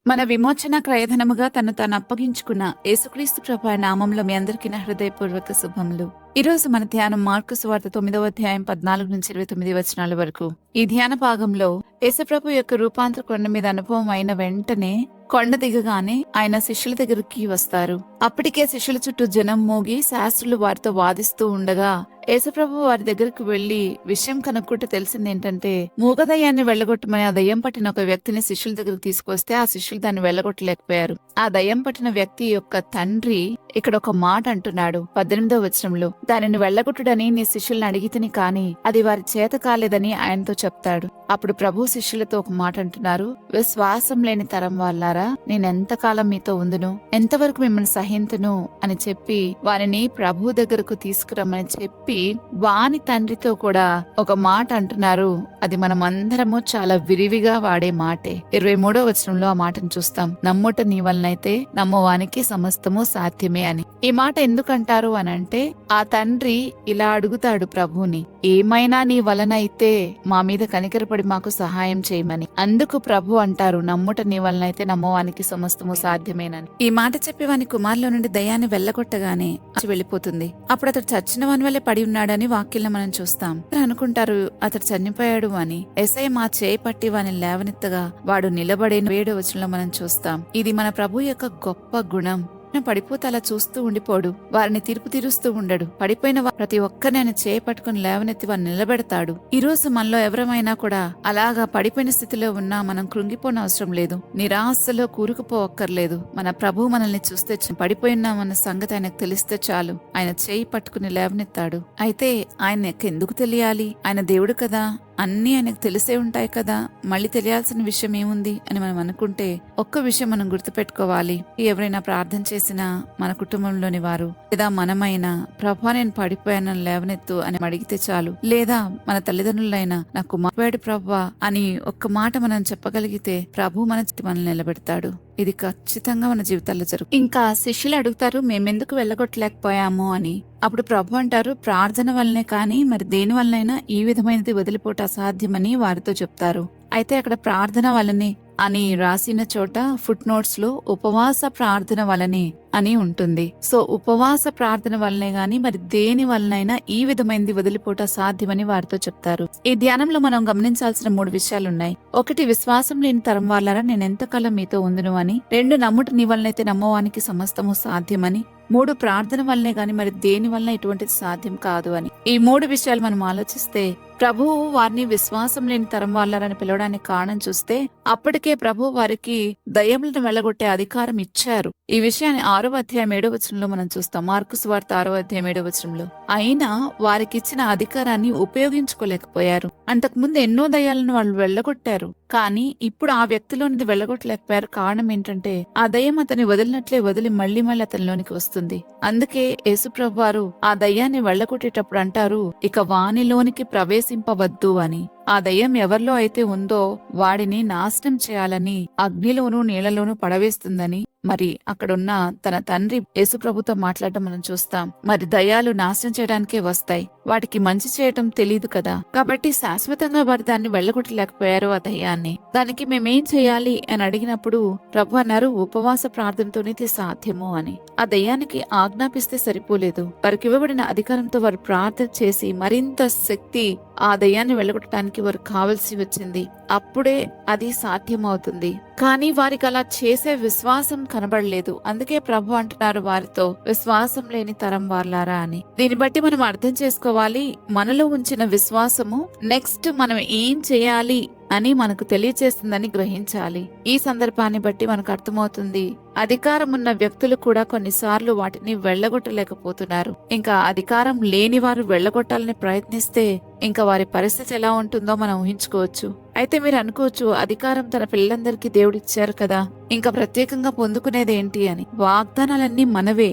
మన విమోచన క్రయధనముగా తను తాను అప్పగించుకున్న యేసుక్రీస్తు ప్రభు నామంలో మీ అందరికీ నా హృదయపూర్వక శుభములు. ఈ రోజు మన ధ్యానం మార్కు సువార్త 9వ అధ్యాయం 14 నుంచి 29 వచనాల వరకు. ఈ ధ్యాన భాగంలో యేసుప్రభు యొక్క రూపాంతర కొండ మీద అనుభవం అయిన వెంటనే కొండ దిగగానే ఆయన శిష్యుల దగ్గరికి వస్తారు. అప్పటికే శిష్యుల చుట్టూ జనం మోగి శాస్త్రులు వారితో వాదిస్తూ ఉండగా యేసుప్రభు వారి దగ్గరకు వెళ్లి విషయం కనుక్కుంటే తెలిసింది ఏంటంటే, మూగదయ్యాన్ని వెళ్లగొట్టమని ఆ దయ్యం పట్టిన ఒక వ్యక్తిని శిష్యుల దగ్గరకు తీసుకొస్తే ఆ శిష్యులు దాన్ని వెళ్లగొట్టలేకపోయారు. ఆ దయ్యం పట్టిన వ్యక్తి యొక్క తండ్రి ఇక్కడ ఒక మాట అంటున్నాడు 18వ వచనంలో, దానిని వెళ్లగొట్టుడని నీ శిష్యుల్ని అడిగితిని కాని అది వారి చేత కాలేదని ఆయనతో చెప్తాడు. అప్పుడు ప్రభు శిష్యులతో ఒక మాట అంటున్నారు, విశ్వాసం లేని తరం వాళ్ళారా, నేనెంతకాలం మీతో ఉందును, ఎంతవరకు మిమ్మల్ని సహింతును అని చెప్పి వారిని ప్రభు దగ్గరకు తీసుకురమ్మని చెప్పి వాని తండ్రితో కూడా ఒక మాట అంటున్నారు. అది మనమందరము చాలా విరివిగా వాడే మాటే. 23వ వచనంలో ఆ మాటను చూస్తాం, నమ్ముట నీ వలనైతే నమ్మవానికి సమస్తము సాధ్యమే అని. ఈ మాట ఎందుకంటారు అనంటే, ఆ తండ్రి ఇలా అడుగుతాడు ప్రభుని, ఏమైనా నీ వలనైతే మా మీద కనికరపడి మాకు సహాయం చేయమని. అందుకు ప్రభు అంటారు, నమ్ముట నీ వలనైతే నమ్మవానికి సమస్తము సాధ్యమేనని. ఈ మాట చెప్పి వాని కుమారులో నుండి దయ్యాన్ని వెళ్లగొట్టగానే వెళ్ళిపోతుంది. అప్పుడు అతడు చచ్చిన వాని వల్లే పడి ఉన్నాడని వాక్యంలో మనం చూస్తాం. అనుకుంటారు అతడు చనిపోయాడు అని. యేసయ్య మా చేయి పట్టి వాని లేవనెత్తగా వాడు నిలబడే 7వ వచనంలో మనం చూస్తాం. ఇది మన ప్రభు యొక్క గొప్ప గుణం. పడిపోతే అలా చూస్తూ ఉండిపోడు, వారిని తీర్పు తీరుస్తూ ఉండడు. పడిపోయిన ప్రతి ఒక్కరిని ఆయన చేపట్టుకుని లేవనెత్తి వారిని నిలబెడతాడు. ఈ రోజు మనలో ఎవరమైనా కూడా అలాగా పడిపోయిన స్థితిలో ఉన్నా మనం కృంగిపోన అవసరం లేదు, నిరాశలో కూరుకుపోవక్కర్లేదు. మన ప్రభు మనల్ని చూస్తే పడిపోయినామన్న సంగతి ఆయనకు తెలిస్తే చాలు, ఆయన చేయి పట్టుకుని లేవనెత్తాడు. అయితే ఆయనకు ఎందుకు తెలియాలి? ఆయన దేవుడు కదా, అన్నీ ఆయనకు తెలిసే ఉంటాయి కదా, మళ్ళీ తెలియాల్సిన విషయం ఏముంది అని మనం అనుకుంటే ఒక్క విషయం మనం గుర్తుపెట్టుకోవాలి. ఎవరైనా ప్రార్థన చేసినా మన కుటుంబంలోని వారు లేదా మనమైనా, ప్రభా నేను పడిపోయానని లేవనెత్తు అని అడిగితే చాలు, లేదా మన తల్లిదండ్రులైనా నాకు కుమారుడు ప్రభా అని ఒక్క మాట మనం చెప్పగలిగితే ప్రభు మనల్ని నిలబెడతాడు. ఇది ఖచ్చితంగా మన జీవితాల్లో జరుగుతుంది. ఇంకా శిష్యులు అడుగుతారు, మేమెందుకు వెళ్ళగొట్టలేకపోయాము అని. అప్పుడు ప్రభు అంటారు, ప్రార్థన వల్లనే కాని మరి దేని వల్లనైనా ఈ విధమైనది వదిలిపోట అసాధ్యమని వారితో చెప్తారు. అయితే అక్కడ ప్రార్థన వల్లనే అని రాసిన చోట ఫుట్ నోట్స్ లో ఉపవాస ప్రార్థన వల్లనే అని ఉంటుంది. సో ఉపవాస ప్రార్థన వల్లనే గాని మరి దేని వల్లనైనా ఈ విధమైనది వదిలిపోట సాధ్యమని వారితో చెప్తారు. ఈ ధ్యానంలో మనం గమనించాల్సిన 3 విషయాలున్నాయి. 1, విశ్వాసం లేని తరం వాళ్ళరా నేను ఎంతకాలం మీతో ఉందును అని. 2, నమ్ముట నీ వలనైతే నమ్మవానికి సమస్తము సాధ్యమని. 3, ప్రార్థన వల్లనే గాని మరి దేని వలన ఇటువంటిది సాధ్యం కాదు అని. ఈ 3 విషయాలు మనం ఆలోచిస్తే ప్రభువు వారిని విశ్వాసం లేని తరం వాళ్ళని పిలవడానికి కారణం చూస్తే అప్పటికే ప్రభు వారికి దయ్యములను వెళ్ళగొట్టే అధికారం ఇచ్చారు. ఈ విషయాన్ని 6వ అధ్యాయం 7వ వచనంలో మనం చూస్తాం. మార్కు సువార్త 6వ అధ్యాయం 7వ వచనంలో. అయినా వారికి ఇచ్చిన అధికారాన్ని ఉపయోగించుకోలేకపోయారు. అంతకుముందు ఎన్నో దయ్యాలను వాళ్ళు వెళ్ళగొట్టారు, కానీ ఇప్పుడు ఆ వ్యక్తిలోనిది వెళ్ళగొట్టలేకపోయారు. కారణం ఏంటంటే ఆ దయ్యం అతన్ని వదిలినట్లే వదిలి మళ్లీ అతనిలోనికి వస్తుంది. అందుకే యేసుప్రభు వారు ఆ దయ్యాన్ని వెళ్ళగొట్టేటప్పుడు అంటారు, ఇక వానిలోనికి ప్రవేశింపవద్దు అని. ఆ దయ్యం ఎవరిలో అయితే ఉందో వాడిని నాశనం చేయాలని అగ్నిలోనూ నీళ్లలోనూ పడవేస్తుందని మరి అక్కడున్న తన తండ్రి యేసుప్రభుతో మాట్లాడటం మనం చూస్తాం. మరి దయ్యాలు నాశనం చేయడానికే వస్తాయి, వాటికి మంచి చేయటం తెలియదు కదా. కాబట్టి శాశ్వతంగా వారు దాన్ని వెళ్ళగొట్టలేకపోయారు ఆ దయ్యాన్ని. దానికి మేమేం చేయాలి అని అడిగినప్పుడు ప్రభు అన్నారు, ఉపవాస ప్రార్థనతోనే ఇది సాధ్యము అని. ఆ దయ్యానికి ఆజ్ఞాపిస్తే సరిపోలేదు, వారికి ఇవ్వబడిన అధికారంతో వారు ప్రార్థన చేసి మరింత శక్తి ఆ దయ్యాన్ని వెళ్ళగొట్టడానికి వారు కావలసి వచ్చింది. అప్పుడే అది సాధ్యమవుతుంది. కానీ వారికి అలా చేసే విశ్వాసం కనబడలేదు. అందుకే ప్రభు అంటున్నారు వారితో, విశ్వాసం లేని తరం వాళ్ళారా అని. దీన్ని బట్టి మనం అర్థం చేసుకోవాలి, మనలో ఉంచిన విశ్వాసము నెక్స్ట్ మనం ఏం చేయాలి అని మనకు తెలియచేస్తుందని గ్రహించాలి. ఈ సందర్భాన్ని బట్టి మనకు అర్థమవుతుంది, అధికారం ఉన్న వ్యక్తులు కూడా కొన్నిసార్లు వాటిని వెళ్ళగొట్టలేకపోతున్నారు. ఇంకా అధికారం లేని వారు వెళ్ళగొట్టాలని ప్రయత్నిస్తే ఇంకా వారి పరిస్థితి ఎలా ఉంటుందో మనం ఊహించుకోవచ్చు. అయితే మీరు అనుకోవచ్చు, అధికారం తన పిల్లలందరికీ దేవుడిచ్చారు కదా, ఇంకా ప్రత్యేకంగా పొందుకునేది ఏంటి అని. వాగ్దానాలన్నీ మనవే.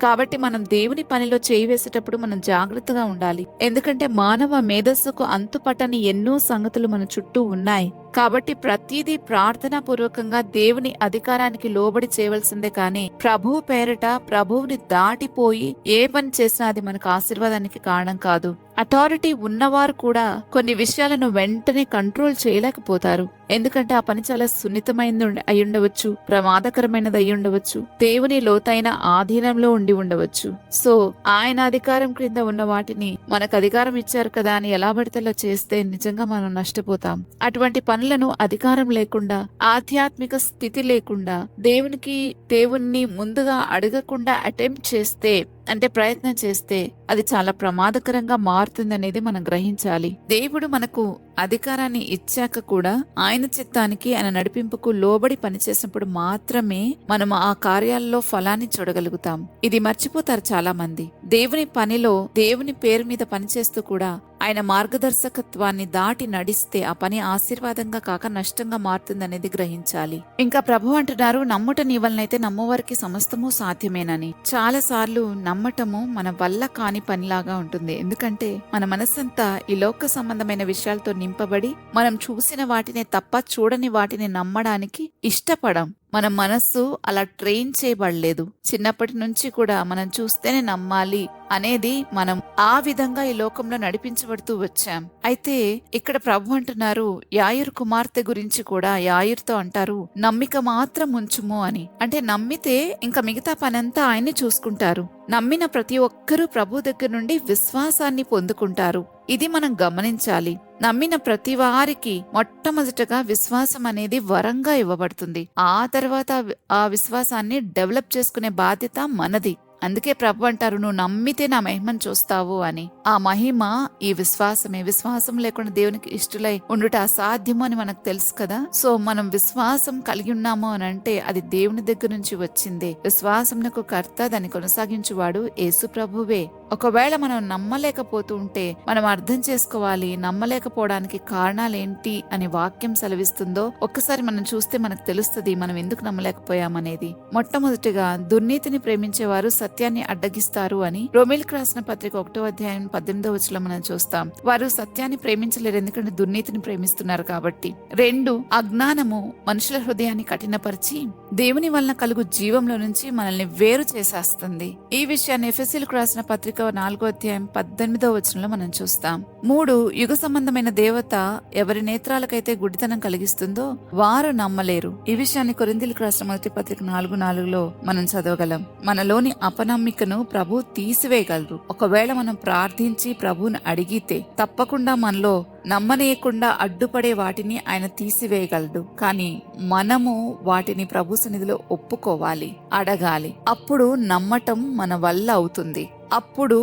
కాబట్టి మనం దేవుని పనిలో చేయి వేసేటప్పుడు మనం జాగ్రత్తగా ఉండాలి. ఎందుకంటే మానవ మేధస్సుకు అంతుపట్టని ఎన్నో సంగతులు మన చుట్టూ ఉన్నాయి. కాబట్టి ప్రతిదీ ప్రార్థనా పూర్వకంగా దేవుని అధికారానికి లోబడి చేయవలసిందే కానీ ప్రభువు పేరిట ప్రభువుని దాటిపోయి ఏ పని చేసినా అది మనకు ఆశీర్వాదానికి కారణం కాదు. అథారిటీ ఉన్నవారు కూడా కొన్ని విషయాలను వెంటనే కంట్రోల్ చేయలేకపోతారు. ఎందుకంటే ఆ పని చాలా సున్నితమైనది అయి ఉండవచ్చు, ప్రమాదకరమైనది అయి ఉండవచ్చు, దేవుని లోతైన ఆధీనంలో ఉండి ఉండవచ్చు. సో ఆయన అధికారం క్రింద ఉన్న వాటిని మనకు అధికారం ఇచ్చారు కదా అని ఎలా పడితే చేస్తే నిజంగా మనం నష్టపోతాం. అటువంటి పనులను అధికారం లేకుండా, ఆధ్యాత్మిక స్థితి లేకుండా, దేవుణ్ణి ముందుగా అడగకుండా అటెంప్ట్ చేస్తే, అంటే ప్రయత్నం చేస్తే అది చాలా ప్రమాదకరంగా మారుతుందనేది మనం గ్రహించాలి. దేవుడు మనకు అధికారాన్ని ఇచ్చాక కూడా ఆయన చిత్తానికి, ఆయన నడిపింపుకు లోబడి పనిచేసినప్పుడు మాత్రమే మనం ఆ కార్యాలలో ఫలాన్ని చూడగలుగుతాం. ఇది మర్చిపోతారు చాలా మంది. దేవుని పనిలో దేవుని పేరు మీద పనిచేస్తూ కూడా ఆయన మార్గదర్శకత్వాన్ని దాటి నడిస్తే ఆ పని ఆశీర్వాదంగా కాక నష్టంగా మారుతుందనేది గ్రహించాలి. ఇంకా ప్రభు అంటున్నారు, నమ్ముట నీ వలనైతే నమ్మవారికి సమస్తము సాధ్యమేనని. చాలా సార్లు నమ్మటము మన వల్ల కాని పనిలాగా ఉంటుంది. ఎందుకంటే మన మనసంతా ఈ లోక సంబంధమైన విషయాలతో నింపబడి మనం చూసిన వాటినే తప్ప చూడని వాటిని నమ్మడానికి ఇష్టపడం. మన మనస్సు అలా ట్రైన్ చేయబడలేదు. చిన్నప్పటి నుంచి కూడా మనం చూస్తేనే నమ్మాలి అనేది మనం ఆ విధంగా ఈ లోకంలో నడిపించబడుతూ వచ్చాం. అయితే ఇక్కడ ప్రభు అంటున్నారు, యాయిరు కుమార్తె గురించి కూడా యాయిరుతో అంటారు, నమ్మిక మాత్రం ఉంచుము అని. అంటే నమ్మితే ఇంకా మిగతా పనంతా ఆయన్ని చూసుకుంటారు. నమ్మిన ప్రతి ఒక్కరూ ప్రభు దగ్గర నుండి విశ్వాసాన్ని పొందుకుంటారు. ఇది మనం గమనించాలి. నమ్మిన ప్రతి వారికి మొట్టమొదటగా విశ్వాసం అనేది వరంగా ఇవ్వబడుతుంది. ఆ తర్వాత ఆ విశ్వాసాన్ని డెవలప్ చేసుకునే బాధ్యత మనది. అందుకే ప్రభు అంటారు, నువ్వు నమ్మితే నా మహిమను చూస్తావు అని. ఆ మహిమ ఈ విశ్వాసమే. విశ్వాసం లేకుండా దేవునికి ఇష్టలై ఉండుట అసాధ్యము అని మనకు తెలుసు కదా. సో మనం విశ్వాసం కలిగి ఉన్నాము అని అంటే అది దేవుని దగ్గర నుంచి వచ్చిందే. విశ్వాసంకు కర్త, దాన్ని కొనసాగించువాడు యేసు ప్రభువే. ఒకవేళ మనం నమ్మలేకపోతూ ఉంటే మనం అర్థం చేసుకోవాలి, నమ్మలేకపోవడానికి కారణాలేంటి అని వాక్యం సెలవిస్తుందో ఒక్కసారి మనం చూస్తే మనకు తెలుస్తుంది మనం ఎందుకు నమ్మలేకపోయామనేది. మొట్టమొదటిగా దుర్నీతిని ప్రేమించేవారు సత్యాన్ని అడ్డగిస్తారు అని రోమీయులకు రాసిన పత్రిక 1వ అధ్యాయం 18వ వచనంలో మనం చూస్తాం. వారు సత్యాన్ని ప్రేమించలేరు, ఎందుకంటే దుర్నీతిని ప్రేమిస్తున్నారు కాబట్టి. 2, అజ్ఞానము మనుషుల హృదయాన్ని కఠినపరిచి దేవుని వలన కలుగు జీవంలో నుంచి మనల్ని వేరు చేసేస్తుంది. ఈ విషయాన్ని ఎఫెసీయులకు రాసిన పత్రిక 4వ అధ్యాయం 18వ వచనంలో మనం చూస్తాం. 3, యుగ సంబంధమైన దేవత ఎవరి నేత్రాలకైతే గుడితనం కలిగిస్తుందో వారు నమ్మలేరు. ఈ విషయాన్ని కొరింథీయులకు రాసిన మొదటి పత్రిక 4:4లో మనం చదవగలం. మనలోని అపనమ్మికను ప్రభు తీసివేయగలరు. ఒకవేళ మనం ప్రార్థించి ప్రభువుని అడిగితే తప్పకుండా మనలో నమ్మనీయకుండా అడ్డుపడే వాటిని ఆయన తీసివేయగలడు. కానీ మనము వాటిని ప్రభు సన్నిధిలో ఒప్పుకోవాలి, అడగాలి. అప్పుడు నమ్మటం మన వల్ల అవుతుంది. అప్పుడు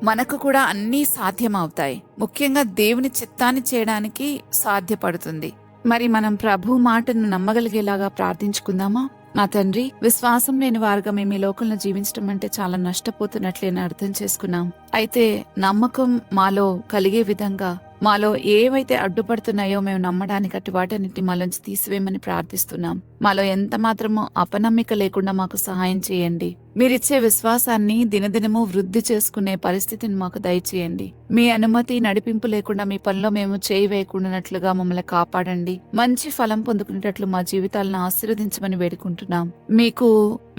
మనకు కూడా అన్నీ సాధ్యమవుతాయి. ముఖ్యంగా దేవుని చిత్తాన్ని చేయడానికి సాధ్యపడుతుంది. మరి మనం ప్రభు మాటను నమ్మగలిగేలాగా ప్రార్థించుకుందామా? నా తండ్రి, విశ్వాసం లేని వారుగా మేము ఈ లోకంలో జీవించడం అంటే చాలా నష్టపోతున్నట్లేని అర్థం చేసుకున్నాం. అయితే నమ్మకం మాలో కలిగే విధంగా మాలో ఏవైతే అడ్డుపడుతున్నాయో మేము నమ్మడానికి అటు వాటన్నిటిని మాలోంచి తీసివేయమని ప్రార్థిస్తున్నాం. మాలో ఎంత మాత్రమో అపనమ్మిక లేకుండా మాకు సహాయం చేయండి. మీరిచ్చే విశ్వాసాన్ని దినదినము వృద్ధి చేసుకునే పరిస్థితిని మాకు దయచేయండి. మీ అనుమతి, నడిపింపు లేకుండా మీ పనిలో మేము చేయి వేయకుండానట్లుగా మమ్మల్ని కాపాడండి. మంచి ఫలం పొందుకునేటట్లు మా జీవితాలను ఆశీర్వదించమని వేడుకుంటున్నాం. మీకు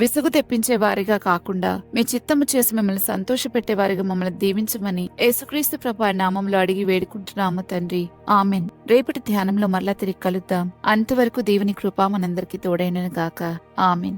విసుగు తెప్పించే వారిగా కాకుండా మీ చిత్తము చేసి మిమ్మల్ని సంతోషపెట్టే వారిగా మమ్మల్ని దీవించమని యేసుక్రీస్తు ప్రభు నామంలో అడిగి వేడుకుంటున్నాము తండ్రి. ఆమెన్. రేపటి ధ్యానంలో మరలా తిరిగి కలుద్దాం. అంతవరకు దేవుని కృప మనందరికీ తోడైనను గాక. ఆమెన్.